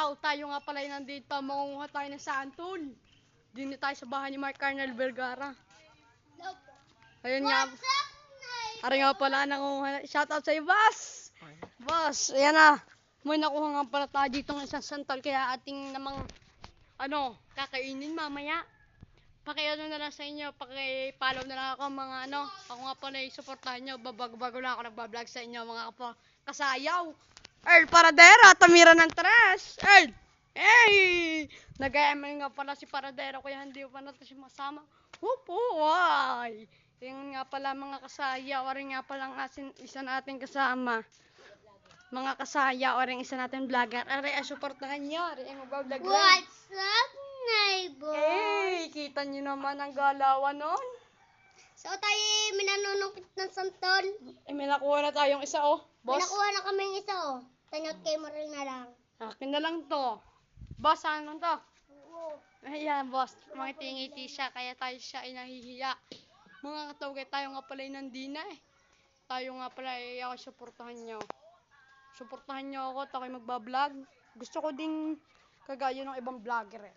araw, tayo nga pala nandito, mangunguha tayo ng santol. Dito tayo sa bahay ni Mark Carnel Vergara. Ayun nga. Ari nga pala, nangunguha. Shoutout sa iyo, boss! Boss, ayan na. May nakuha nga pala tayo dito ng isang santol, kaya ating namang, kakainin mamaya. Paki-ano na lang sa inyo, paki-follow na lang ako mga ako nga pala i-supportahan nyo, bago na ako nagbablog sa inyo mga kasayaw. Earl Paradera, tumira ng trash. Earl! Hey! Nag-aamal nga pala si Paradera, kaya hindi pa natin siya masama. Hupuay! Yung nga pala mga kasayaw, rin nga pala isa nating kasama. Mga kasayaw, rin isa nating vlogger. Ari, supportahan nyo, rin ang mag-vlog. What's up, neighbor? Hey! Kita nyo naman ang galawan nun. So tayo minanunungkit ng santol. May nakuha na tayong isa, oh. May Boss, nakuha na kaming isa, oh. Tanyot kay Maril na lang. akin na lang to. Boss, ano to? Oo. Ayan, boss. Ngiti-ngiti siya, kaya tayo siya ay nahihiya. Mga katawagay, tayo nga pala ay nandina eh. Tayo nga pala ay ako suportahan nyo. Suportahan nyo ako, tayo magbablog. Gusto ko ding kagaya ng ibang vlogger eh.